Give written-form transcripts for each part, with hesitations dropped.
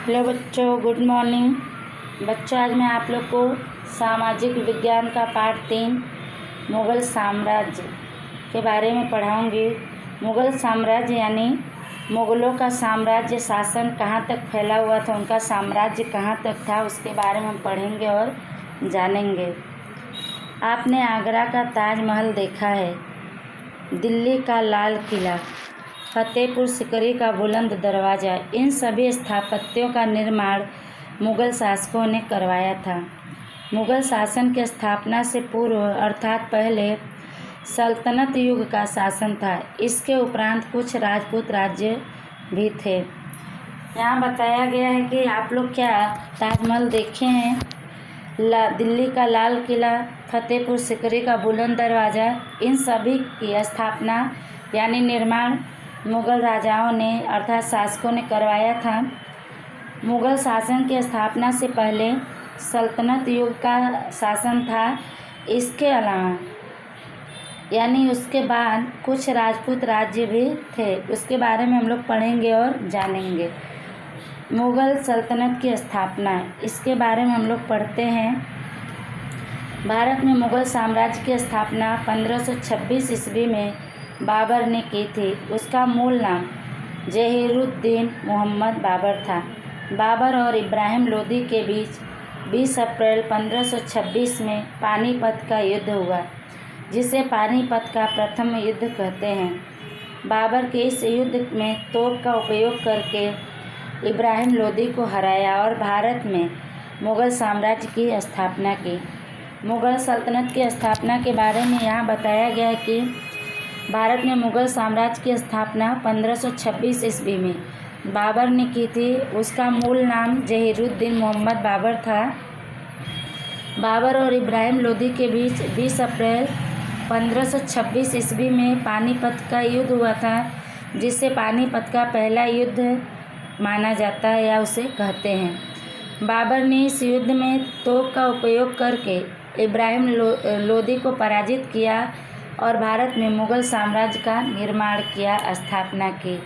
Hello बच्चों, good morning. बच्चों, आज मैं आप लोग को सामाजिक विज्ञान का पाठ 3 मुग़ल साम्राज्य के बारे में पढ़ाऊंगी। मुग़ल साम्राज्य यानी मुग़लों का साम्राज्य शासन कहाँ तक फैला हुआ था, उनका साम्राज्य कहाँ तक था, उसके बारे में हम पढ़ेंगे और जानेंगे। आपने आगरा का ताजमहल देखा है, दिल्ली का लाल किला, फतेहपुर सिकरी का बुलंद दरवाज़ा। इन सभी स्थापत्यों का निर्माण मुग़ल शासकों ने करवाया था। मुग़ल शासन की स्थापना से पूर्व अर्थात पहले सल्तनत युग का शासन था। इसके उपरांत कुछ राजपूत राज्य भी थे। यहाँ बताया गया है कि आप लोग क्या ताजमहल देखे हैं, दिल्ली का लाल किला, फतेहपुर सिकरी का बुलंद दरवाज़ा, इन सभी की स्थापना यानी निर्माण मुग़ल राजाओं ने अर्थात शासकों ने करवाया था। मुग़ल शासन की स्थापना से पहले सल्तनत युग का शासन था। इसके अलावा यानी उसके बाद कुछ राजपूत राज्य भी थे। उसके बारे में हम लोग पढ़ेंगे और जानेंगे। मुग़ल सल्तनत की स्थापना, इसके बारे में हम लोग पढ़ते हैं। भारत में मुग़ल साम्राज्य की स्थापना 1526 ईस्वी में बाबर ने की थी। उसका मूल नाम जहीरुद्दीन मोहम्मद बाबर था। बाबर और इब्राहिम लोदी के बीच 20 अप्रैल 1526 में पानीपत का युद्ध हुआ, जिसे पानीपत का प्रथम युद्ध कहते हैं। बाबर के इस युद्ध में तोप का उपयोग करके इब्राहिम लोदी को हराया और भारत में मुग़ल साम्राज्य की स्थापना की। मुग़ल सल्तनत की स्थापना के बारे में यहाँ बताया गया है कि भारत में मुग़ल साम्राज्य की स्थापना 1526 ईस्वी में बाबर ने की थी। उसका मूल नाम जहीरुद्दीन मोहम्मद बाबर था। बाबर और इब्राहिम लोदी के बीच 20 अप्रैल 1526 ईस्वी में पानीपत का युद्ध हुआ था, जिसे पानीपत का पहला युद्ध माना जाता है या उसे कहते हैं। बाबर ने इस युद्ध में तोप का उपयोग करके इब्राहिम लोदी को पराजित किया और भारत में मुग़ल साम्राज्य का निर्माण किया, स्थापना की।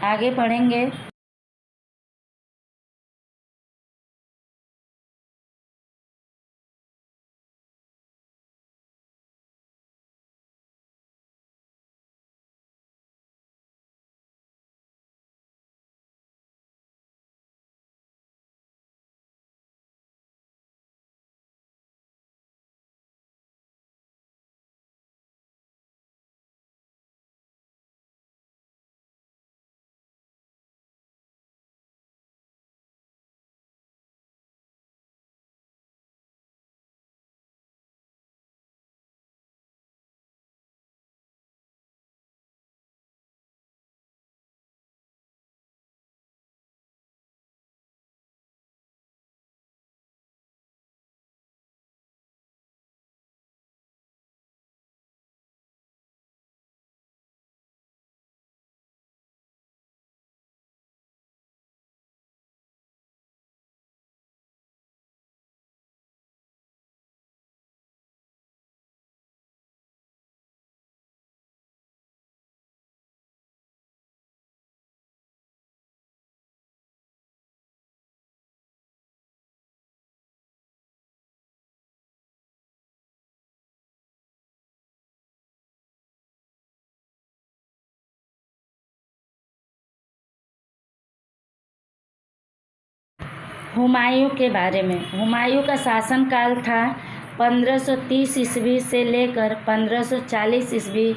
आगे पढ़ेंगे। हुमायूं के बारे में। हुमायूं का शासनकाल था 1530 ईस्वी से लेकर 1540 ईस्वी,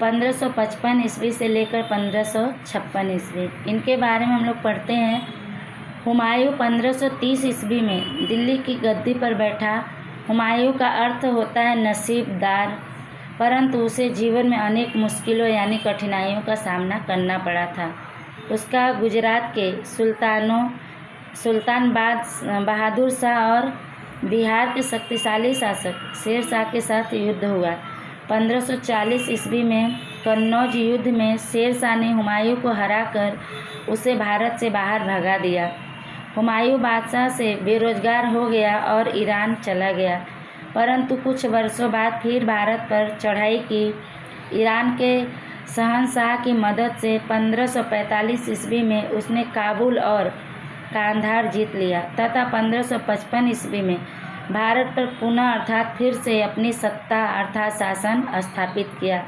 1555 ईस्वी से लेकर 1556 ईस्वी। इनके बारे में हम लोग पढ़ते हैं। हुमायूं 1530 ईस्वी में दिल्ली की गद्दी पर बैठा। हुमायूं का अर्थ होता है नसीबदार, परंतु उसे जीवन में अनेक मुश्किलों यानी कठिनाइयों का सामना करना पड़ा था। उसका गुजरात के सुल्तान बहादुर शाह और बिहार के शक्तिशाली शासक शेर शाह के साथ युद्ध हुआ। 1540 ईस्वी में कन्नौज युद्ध में शेर शाह ने हुमायूं को हराकर उसे भारत से बाहर भगा दिया। हुमायूं बादशाह से बेरोजगार हो गया और ईरान चला गया, परंतु कुछ वर्षों बाद फिर भारत पर चढ़ाई की। ईरान के शहंशाह की मदद से 1545 ईस्वी में उसने काबुल और कांधार जीत लिया तथा 1555 ईस्वी में भारत पर पुनः अर्थात फिर से अपनी सत्ता अर्थात शासन स्थापित किया।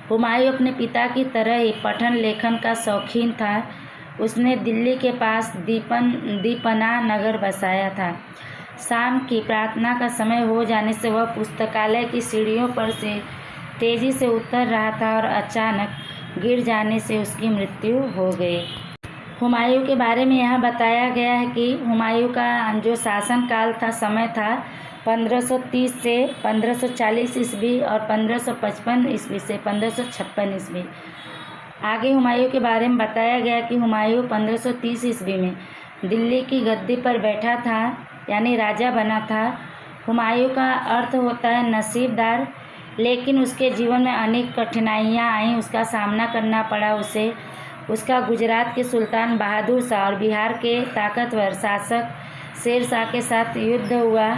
हुमायूं अपने पिता की तरह ही पठन लेखन का शौकीन था। उसने दिल्ली के पास दीपना नगर बसाया था। शाम की प्रार्थना का समय हो जाने से वह पुस्तकालय की सीढ़ियों पर से तेजी से उतर रहा था और अचानक गिर जाने से उसकी मृत्यु हो गई। हुमायूं के बारे में यहाँ बताया गया है कि हुमायूं का जो शासन काल था, समय था 1530 से 1540 ईस्वी और 1555 ईस्वी से 1556 ईस्वी। आगे हुमायूं के बारे में बताया गया कि हुमायूं 1530 ईस्वी में दिल्ली की गद्दी पर बैठा था, यानी राजा बना था। हुमायूं का अर्थ होता है नसीबदार, लेकिन उसके जीवन में अनेक कठिनाइयाँ आईं, उसका सामना करना पड़ा उसे। उसका गुजरात के सुल्तान बहादुर शाह और बिहार के ताकतवर शासक शेर शाह के साथ युद्ध हुआ।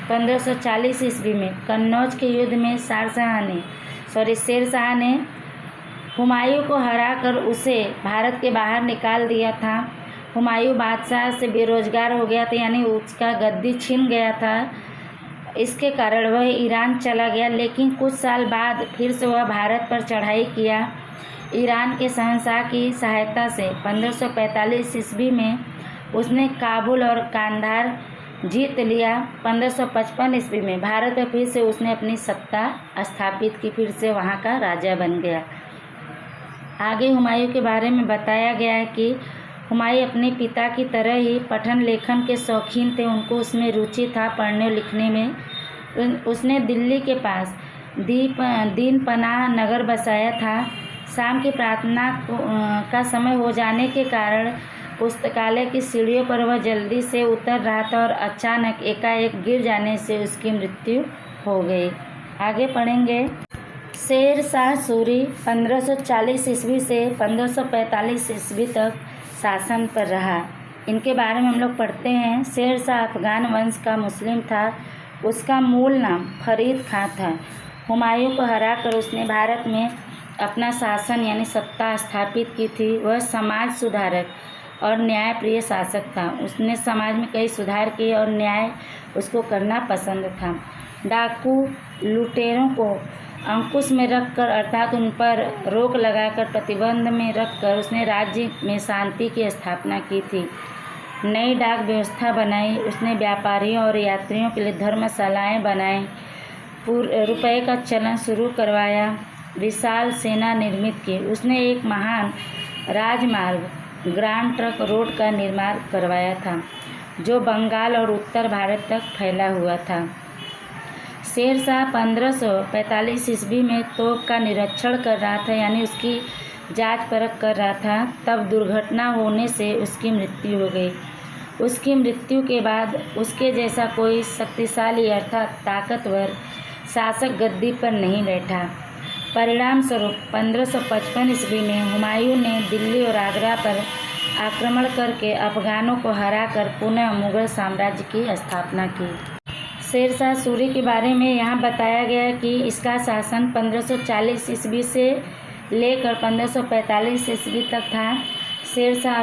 1540 ईस्वी में कन्नौज के युद्ध में शेर शाह ने हुमायूं को हराकर उसे भारत के बाहर निकाल दिया था। हुमायूं बादशाह से बेरोजगार हो गया था, यानी उसका गद्दी छिन गया था। इसके कारण वह ईरान चला गया, लेकिन कुछ साल बाद फिर से वह भारत पर चढ़ाई किया। ईरान के शहंशाह की सहायता से 1545 ईस्वी में उसने काबुल और कांधार जीत लिया। 1555 ईस्वी में भारत पर फिर से उसने अपनी सत्ता स्थापित की, फिर से वहाँ का राजा बन गया। आगे हुमायूं के बारे में बताया गया है कि हुमायूं अपने पिता की तरह ही पठन लेखन के शौकीन थे। उनको उसमें रुचि था, पढ़ने लिखने में। उसने दिल्ली के पास दीनपनाह नगर बसाया था। शाम की प्रार्थना का समय हो जाने के कारण पुस्तकालय की सीढ़ियों पर वह जल्दी से उतर रहा था और अचानक एकाएक गिर जाने से उसकी मृत्यु हो गई। आगे पढ़ेंगे। शेर शाह सूरी 1540 ईस्वी से 1545 ईस्वी तक शासन पर रहा। इनके बारे में हम लोग पढ़ते हैं। शेर शाह अफगान वंश का मुस्लिम था। उसका मूल नाम फरीद खां था। हुमायूं को हराकर उसने भारत में अपना शासन यानी सत्ता स्थापित की थी। वह समाज सुधारक और न्यायप्रिय शासक था। उसने समाज में कई सुधार किए और न्याय उसको करना पसंद था। डाकू लुटेरों को अंकुश में रखकर अर्थात उन पर रोक लगाकर प्रतिबंध में रखकर उसने राज्य में शांति की स्थापना की थी। नई डाक व्यवस्था बनाई। उसने व्यापारियों और यात्रियों के लिए धर्मशालाएँ बनाए। रुपये का चलन शुरू करवाया। विशाल सेना निर्मित की। उसने एक महान राजमार्ग ग्रांड ट्रंक रोड का निर्माण करवाया था, जो बंगाल और उत्तर भारत तक फैला हुआ था। शेर शाह 1545 ईस्वी में तोप का निरीक्षण कर रहा था, यानी उसकी जांच परख कर रहा था। तब दुर्घटना होने से उसकी मृत्यु हो गई। उसकी मृत्यु के बाद उसके जैसा कोई शक्तिशाली अर्थात ताकतवर शासक गद्दी पर नहीं बैठा। परिणाम स्वरूप 1555 ईस्वी में हुमायूं ने दिल्ली और आगरा पर आक्रमण करके अफगानों को हराकर पुनः मुगल साम्राज्य की स्थापना की। शेर शाह सूरी के बारे में यहाँ बताया गया है कि इसका शासन 1540 ईस्वी से लेकर 1545 ईस्वी तक था। शेर शाह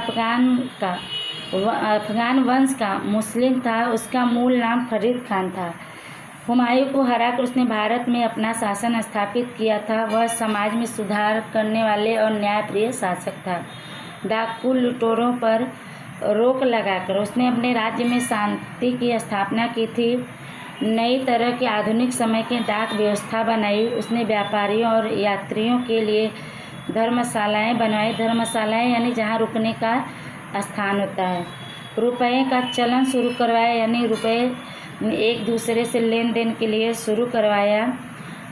अफगान वंश का मुस्लिम था। उसका मूल नाम फरीद खान था। हुमायूं को हराकर उसने भारत में अपना शासन स्थापित किया था। वह समाज में सुधार करने वाले और न्यायप्रिय शासक था। डाकू लुटेरों पर रोक लगाकर उसने अपने राज्य में शांति की स्थापना की थी। नई तरह के आधुनिक समय की डाक व्यवस्था बनाई। उसने व्यापारियों और यात्रियों के लिए धर्मशालाएँ बनवाई। धर्मशालाएँ यानी जहाँ रुकने का स्थान होता है। रुपये का चलन शुरू करवाया, यानी रुपये एक दूसरे से लेन देन के लिए शुरू करवाया।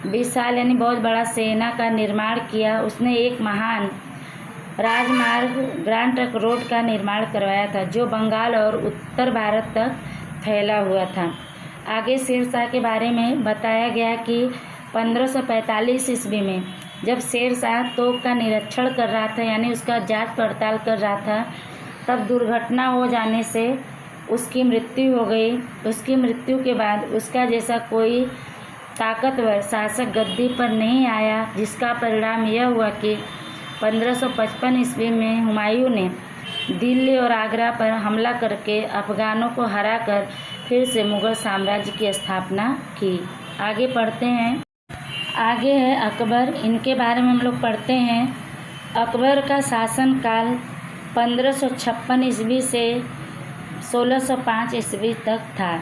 विशाल यानी बहुत बड़ा सेना का निर्माण किया। उसने एक महान राजमार्ग ग्रांड ट्रंक रोड का निर्माण करवाया था, जो बंगाल और उत्तर भारत तक फैला हुआ था। आगे शेर शाह के बारे में बताया गया कि 1545 ईस्वी में जब शेर शाह तोप का निरीक्षण कर रहा था, यानी उसका जांच पड़ताल कर रहा था, तब दुर्घटना हो जाने से उसकी मृत्यु हो गई। उसकी मृत्यु के बाद उसका जैसा कोई ताकतवर शासक गद्दी पर नहीं आया, जिसका परिणाम यह हुआ कि 1555 ईस्वी में हुमायूं ने दिल्ली और आगरा पर हमला करके अफ़गानों को हराकर फिर से मुग़ल साम्राज्य की स्थापना की। आगे पढ़ते हैं। आगे है अकबर। इनके बारे में हम लोग पढ़ते हैं। अकबर का शासनकाल 1556 ईस्वी से 1605 ईस्वी तक था।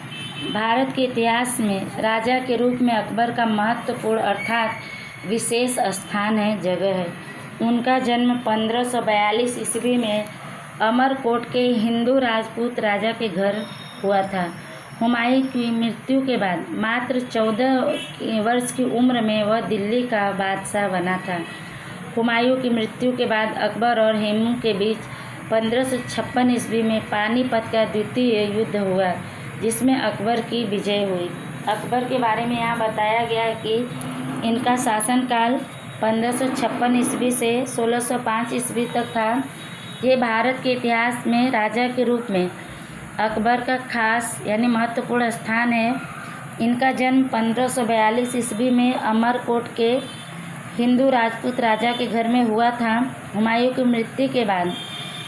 भारत के इतिहास में राजा के रूप में अकबर का महत्वपूर्ण अर्थात विशेष स्थान है, जगह है। उनका जन्म 1542 ईस्वी में अमरकोट के हिंदू राजपूत राजा के घर हुआ था। हुमायूं की मृत्यु के बाद मात्र 14 वर्ष की उम्र में वह दिल्ली का बादशाह बना था। हुमायूं की मृत्यु के बाद अकबर और हुमायूं के बीच 1556 ईस्वी में पानीपत का द्वितीय युद्ध हुआ, जिसमें अकबर की विजय हुई। अकबर के बारे में यहाँ बताया गया है कि इनका शासनकाल 1556 ईस्वी से 1605 ईस्वी तक था। ये भारत के इतिहास में राजा के रूप में अकबर का खास यानी महत्वपूर्ण स्थान है। इनका जन्म 1542 ईस्वी में अमरकोट के हिंदू राजपूत राजा के घर में हुआ था। हुमायूं की मृत्यु के बाद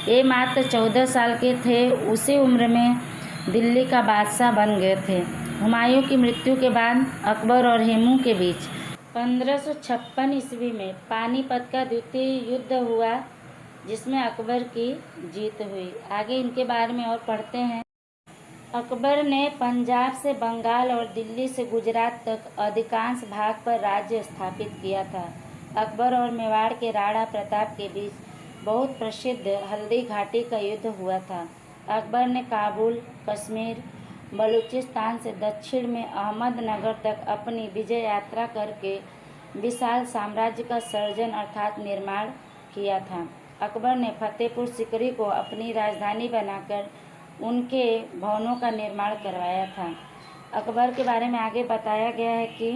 ये मात्र 14 साल के थे। उसी उम्र में दिल्ली का बादशाह बन गए थे। हुमायूं की मृत्यु के बाद अकबर और हुमायूं के बीच 1556 ईस्वी में पानीपत का द्वितीय युद्ध हुआ, जिसमें अकबर की जीत हुई। आगे इनके बारे में और पढ़ते हैं। अकबर ने पंजाब से बंगाल और दिल्ली से गुजरात तक अधिकांश भाग पर राज्य स्थापित किया था। अकबर और मेवाड़ के राणा प्रताप के बीच बहुत प्रसिद्ध हल्दी घाटी का युद्ध हुआ था। अकबर ने काबुल, कश्मीर, बलूचिस्तान से दक्षिण में अहमदनगर तक अपनी विजय यात्रा करके विशाल साम्राज्य का सर्जन अर्थात निर्माण किया था। अकबर ने फतेहपुर सीकरी को अपनी राजधानी बनाकर उनके भवनों का निर्माण करवाया था। अकबर के बारे में आगे बताया गया है कि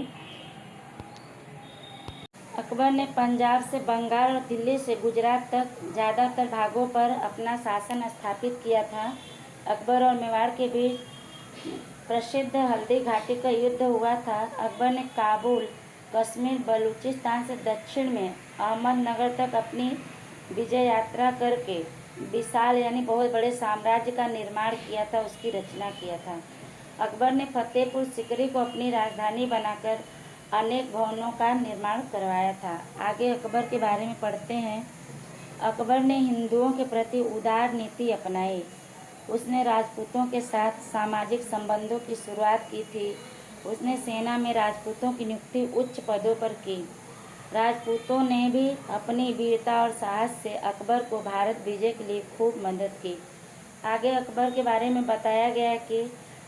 अकबर ने पंजाब से बंगाल और दिल्ली से गुजरात तक ज़्यादातर भागों पर अपना शासन स्थापित किया था। अकबर और मेवाड़ के बीच प्रसिद्ध हल्दी घाटी का युद्ध हुआ था। अकबर ने काबुल, कश्मीर, बलूचिस्तान से दक्षिण में अहमदनगर तक अपनी विजय यात्रा करके विशाल यानी बहुत बड़े साम्राज्य का निर्माण किया था, उसकी रचना किया था। अकबर ने फतेहपुर सीकरी को अपनी राजधानी बनाकर अनेक भवनों का निर्माण करवाया था। आगे अकबर के बारे में पढ़ते हैं। अकबर ने हिंदुओं के प्रति उदार नीति अपनाई। उसने राजपूतों के साथ सामाजिक संबंधों की शुरुआत की थी। उसने सेना में राजपूतों की नियुक्ति उच्च पदों पर की। राजपूतों ने भी अपनी वीरता और साहस से अकबर को भारत विजय के लिए खूब मदद की। आगे अकबर के बारे में बताया गया है कि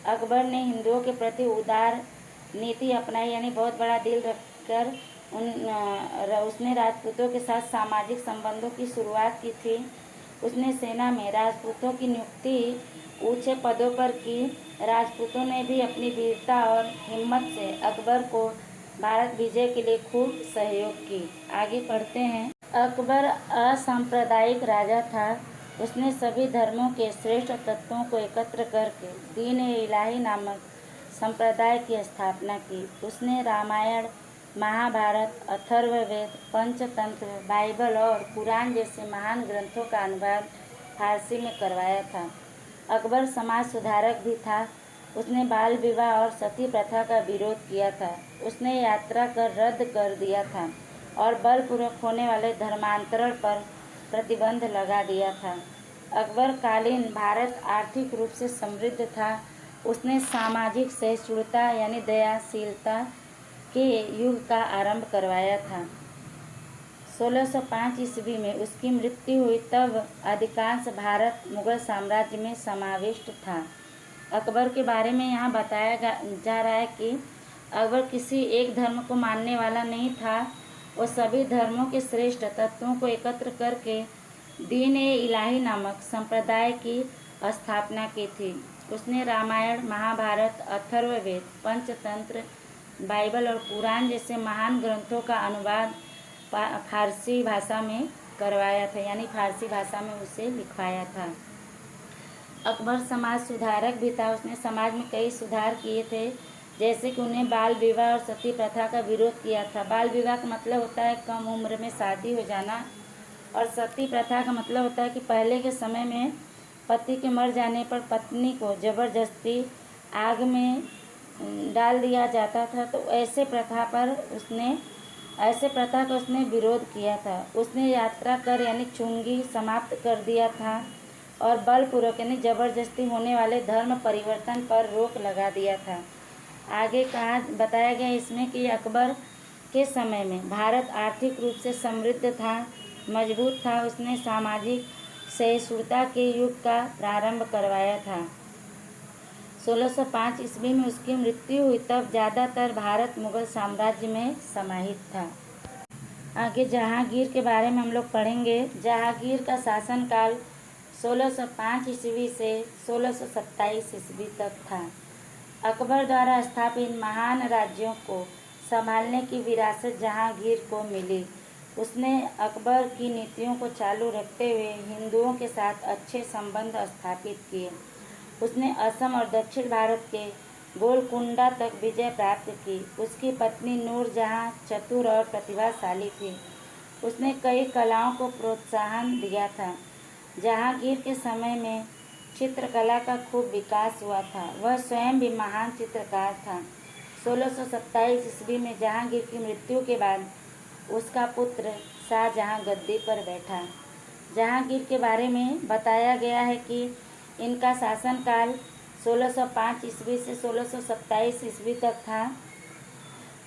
अकबर ने हिंदुओं के प्रति उदार नीति अपनाई, यानी बहुत बड़ा दिल रखकर उसने राजपूतों के साथ सामाजिक संबंधों की शुरुआत की थी। उसने सेना में राजपूतों की नियुक्ति ऊंचे पदों पर की। राजपूतों ने भी अपनी वीरता और हिम्मत से अकबर को भारत विजय के लिए खूब सहयोग की। आगे पढ़ते हैं। अकबर असांप्रदायिक राजा था। उसने सभी धर्मों के श्रेष्ठ तत्वों को एकत्र करके दीन-ए-इलाही नामक संप्रदाय की स्थापना की। उसने रामायण, महाभारत, अथर्ववेद, पंचतंत्र, बाइबल और कुरान जैसे महान ग्रंथों का अनुवाद फारसी में करवाया था। अकबर समाज सुधारक भी था। उसने बाल विवाह और सती प्रथा का विरोध किया था। उसने यात्रा कर रद्द कर दिया था और बलपूर्वक होने वाले धर्मांतरण पर प्रतिबंध लगा दिया था। अकबर कालीन भारत आर्थिक रूप से समृद्ध था। उसने सामाजिक सहिष्णुता यानी दयाशीलता के युग का आरंभ करवाया था। 1605 ईस्वी में उसकी मृत्यु हुई, तब अधिकांश भारत मुगल साम्राज्य में समाविष्ट था। अकबर के बारे में यहाँ बताया जा रहा है कि अकबर किसी एक धर्म को मानने वाला नहीं था। वो सभी धर्मों के श्रेष्ठ तत्वों को एकत्र करके दीन-ए-इलाही नामक संप्रदाय की स्थापना की थी। उसने रामायण, महाभारत, अथर्ववेद, पंचतंत्र, बाइबल और कुरान जैसे महान ग्रंथों का अनुवाद फारसी भाषा में करवाया था, यानी फारसी भाषा में उसे लिखवाया था। अकबर समाज सुधारक भी था। उसने समाज में कई सुधार किए थे, जैसे कि उन्हें बाल विवाह और सती प्रथा का विरोध किया था। बाल विवाह का मतलब होता है कम उम्र में शादी हो जाना, और सती प्रथा का मतलब होता है कि पहले के समय में पति के मर जाने पर पत्नी को ज़बरदस्ती आग में डाल दिया जाता था। तो ऐसे प्रथा का उसने विरोध किया था। उसने यात्रा कर यानी चुंगी समाप्त कर दिया था और बलपूर्वक यानी ज़बरदस्ती होने वाले धर्म परिवर्तन पर रोक लगा दिया था। आगे कहा बताया गया इसमें कि अकबर के समय में भारत आर्थिक रूप से समृद्ध था, मजबूत था। उसने सामाजिक सहिष्णुता के युग का प्रारंभ करवाया था। 1605 ईस्वी में उसकी मृत्यु हुई, तब ज़्यादातर भारत मुगल साम्राज्य में समाहित था। आगे जहांगीर के बारे में हम लोग पढ़ेंगे। जहांगीर का शासनकाल 1605 ईस्वी से 1627 ईस्वी तक था। अकबर द्वारा स्थापित महान राज्यों को संभालने की विरासत जहांगीर को मिली। उसने अकबर की नीतियों को चालू रखते हुए हिंदुओं के साथ अच्छे संबंध स्थापित किए। उसने असम और दक्षिण भारत के गोलकुंडा तक विजय प्राप्त की। उसकी पत्नी नूरजहां चतुर और प्रतिभाशाली थी। उसने कई कलाओं को प्रोत्साहन दिया था। जहांगीर के समय में चित्रकला का खूब विकास हुआ था। वह स्वयं भी महान चित्रकार था। 1627 ईस्वी में जहांगीर की मृत्यु के बाद उसका पुत्र शाहजहां गद्दी पर बैठा। जहांगीर के बारे में बताया गया है कि इनका शासनकाल 1605 ईस्वी से 1627 ईस्वी तक था।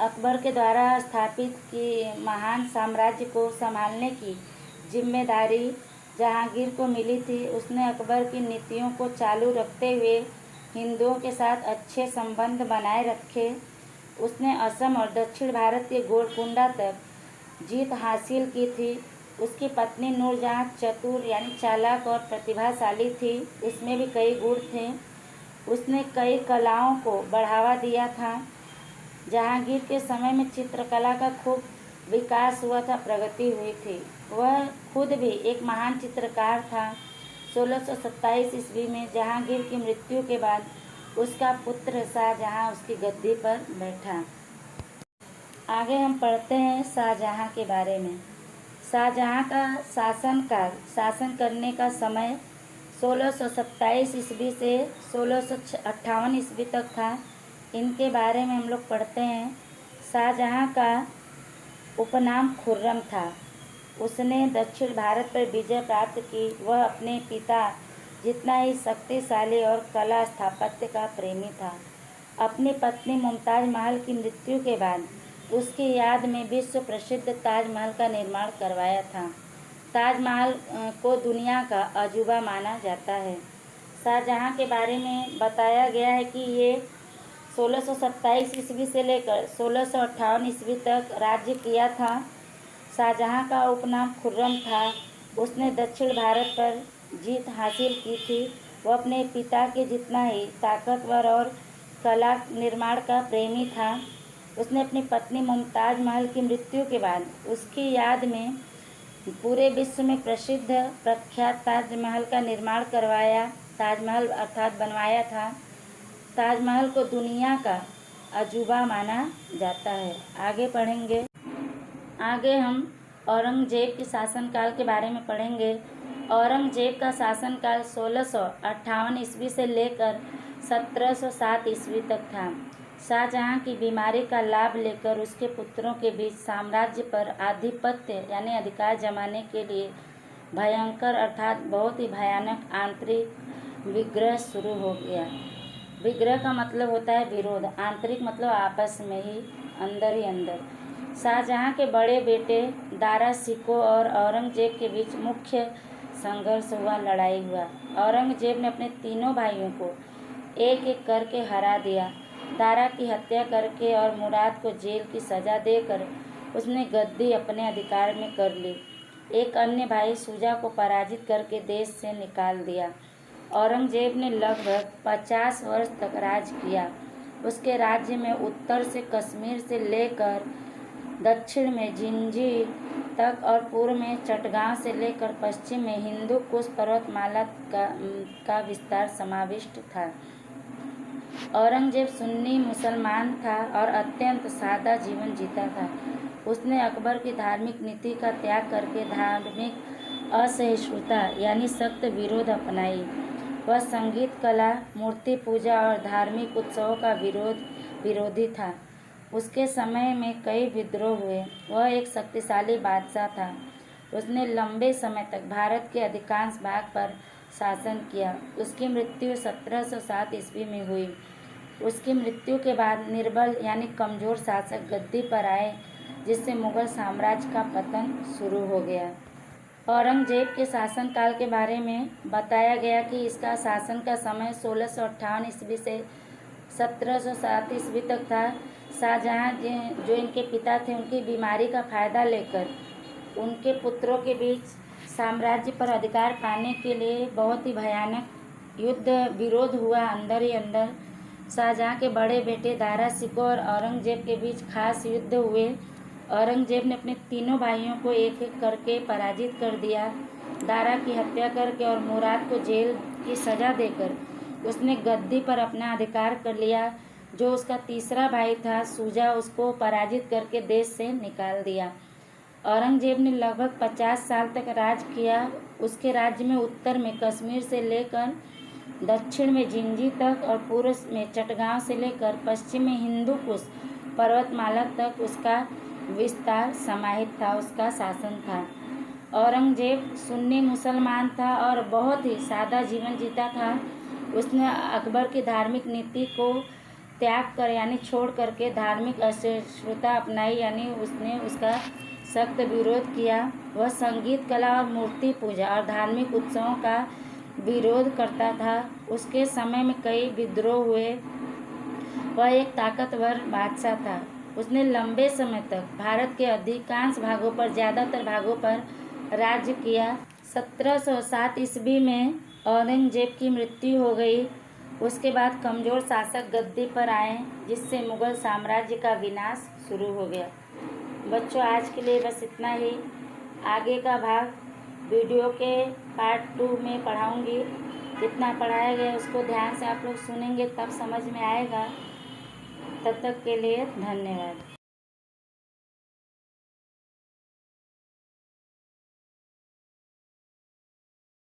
अकबर के द्वारा स्थापित की महान साम्राज्य को संभालने की जिम्मेदारी जहांगीर को मिली थी। उसने अकबर की नीतियों को चालू रखते हुए हिंदुओं के साथ अच्छे संबंध बनाए रखे। उसने असम और दक्षिण भारत के गोलकुंडा तक जीत हासिल की थी। उसकी पत्नी नूरजहां चतुर यानी चालाक और प्रतिभाशाली थी। उसमें भी कई गुण थे। उसने कई कलाओं को बढ़ावा दिया था। जहांगीर के समय में चित्रकला का खूब विकास हुआ था, प्रगति हुई थी। वह खुद भी एक महान चित्रकार था। 1627 ईस्वी में जहांगीर की मृत्यु के बाद उसका पुत्र शाहजहां उसकी गद्दी पर बैठा। आगे हम पढ़ते हैं शाहजहां के बारे में। शाहजहां का शासन करने का समय 1627 ईस्वी से 1658 ईस्वी तक था। इनके बारे में हम लोग पढ़ते हैं। शाहजहां का उपनाम खुर्रम था। उसने दक्षिण भारत पर विजय प्राप्त की। वह अपने पिता जितना ही शक्तिशाली और कला स्थापत्य का प्रेमी था। अपनी पत्नी मुमताज महल की मृत्यु के बाद उसकी याद में विश्व प्रसिद्ध ताजमहल का निर्माण करवाया था। ताजमहल को दुनिया का अजूबा माना जाता है। शाहजहां के बारे में बताया गया है कि ये 1627 ईस्वी से लेकर 1658 ईस्वी तक राज्य किया था। शाहजहां का उपनाम खुर्रम था। उसने दक्षिण भारत पर जीत हासिल की थी। वह अपने पिता के जितना ही ताकतवर और कला निर्माण का प्रेमी था। उसने अपनी पत्नी मुमताज महल की मृत्यु के बाद उसकी याद में पूरे विश्व में प्रसिद्ध प्रख्यात ताजमहल का निर्माण करवाया। ताजमहल अर्थात बनवाया था। ताजमहल को दुनिया का अजूबा माना जाता है। आगे पढ़ेंगे। आगे हम औरंगजेब के शासनकाल के बारे में पढ़ेंगे। औरंगजेब का शासनकाल 1658 ईस्वी से लेकर 1707 ईस्वी तक था। शाहजहां की बीमारी का लाभ लेकर उसके पुत्रों के बीच साम्राज्य पर आधिपत्य यानी अधिकार जमाने के लिए भयंकर अर्थात बहुत ही भयानक आंतरिक विग्रह शुरू हो गया। विग्रह का मतलब होता है विरोध, आंतरिक मतलब आपस में ही अंदर। शाहजहां के बड़े बेटे दारा शिकोह और औरंगजेब के बीच मुख्य संघर्ष हुआ, लड़ाई हुआ। औरंगजेब ने अपने तीनों भाइयों को एक एक करके हरा दिया। दारा की हत्या करके और मुराद को जेल की सज़ा देकर उसने गद्दी अपने अधिकार में कर ली। एक अन्य भाई शुजा को पराजित करके देश से निकाल दिया। औरंगजेब ने लगभग 50 वर्ष तक राज किया। उसके राज्य में उत्तर से कश्मीर से लेकर दक्षिण में जिंजी तक और पूर्व में चटगांव से लेकर पश्चिम में हिंदू कुश पर्वतमाला का विस्तार समाविष्ट था। औरंगजेब सुन्नी मुसलमान था और अत्यंत सादा जीवन जीता था। उसने अकबर की धार्मिक नीति का त्याग करके धार्मिक असहिष्णुता यानी सख्त विरोध अपनाई। वह संगीत कला, मूर्ति पूजा और धार्मिक उत्सवों का विरोधी था। उसके समय में कई विद्रोह हुए। वह एक शक्तिशाली बादशाह था। उसने लंबे समय तक भारत के अधिकांश भाग पर शासन किया। उसकी मृत्यु 1707 ईस्वी में हुई। उसकी मृत्यु के बाद निर्बल यानी कमज़ोर शासक गद्दी पर आए, जिससे मुगल साम्राज्य का पतन शुरू हो गया। औरंगजेब के शासनकाल के बारे में बताया गया कि इसका शासन का समय 1658 ईस्वी से 1707 ईस्वी तक था। शाहजहाँ जो इनके पिता थे, उनकी बीमारी का फ़ायदा लेकर उनके पुत्रों के बीच साम्राज्य पर अधिकार पाने के लिए बहुत ही भयानक विरोध हुआ अंदर ही अंदर। शाहजहाँ के बड़े बेटे दारा शिकोह और औरंगजेब के बीच खास युद्ध हुए। औरंगजेब ने अपने तीनों भाइयों को एक एक करके पराजित कर दिया। दारा की हत्या करके और मुराद को जेल की सज़ा देकर उसने गद्दी पर अपना अधिकार कर लिया। जो उसका तीसरा भाई था शुजा, उसको पराजित करके देश से निकाल दिया। औरंगजेब ने लगभग 50 साल तक राज किया। उसके राज्य में उत्तर में कश्मीर से लेकर दक्षिण में जिंजी तक और पूर्व में चटगांव से लेकर पश्चिम में हिंदू कुश पर्वतमाला तक उसका विस्तार समाहित था, उसका शासन था। औरंगजेब सुन्नी मुसलमान था और बहुत ही सादा जीवन जीता था। उसने अकबर की धार्मिक नीति को त्याग कर यानी छोड़ करके धार्मिक असहिष्णुता अपनाई, यानी उसने उसका सख्त विरोध किया। वह संगीत कला और मूर्ति पूजा और धार्मिक उत्सवों का विरोध करता था। उसके समय में कई विद्रोह हुए। वह एक ताकतवर बादशाह था। उसने लंबे समय तक भारत के अधिकांश भागों पर, ज़्यादातर भागों पर राज्य किया। 1707 ईस्वी में औरंगजेब की मृत्यु हो गई। उसके बाद कमज़ोर शासक गद्दी पर आए, जिससे मुग़ल साम्राज्य का विनाश शुरू हो गया। बच्चों, आज के लिए बस इतना ही। आगे का भाग वीडियो के पार्ट 2 में पढ़ाऊँगी। जितना पढ़ाया गया उसको ध्यान से आप लोग सुनेंगे तब समझ में आएगा। तब तक के लिए धन्यवाद।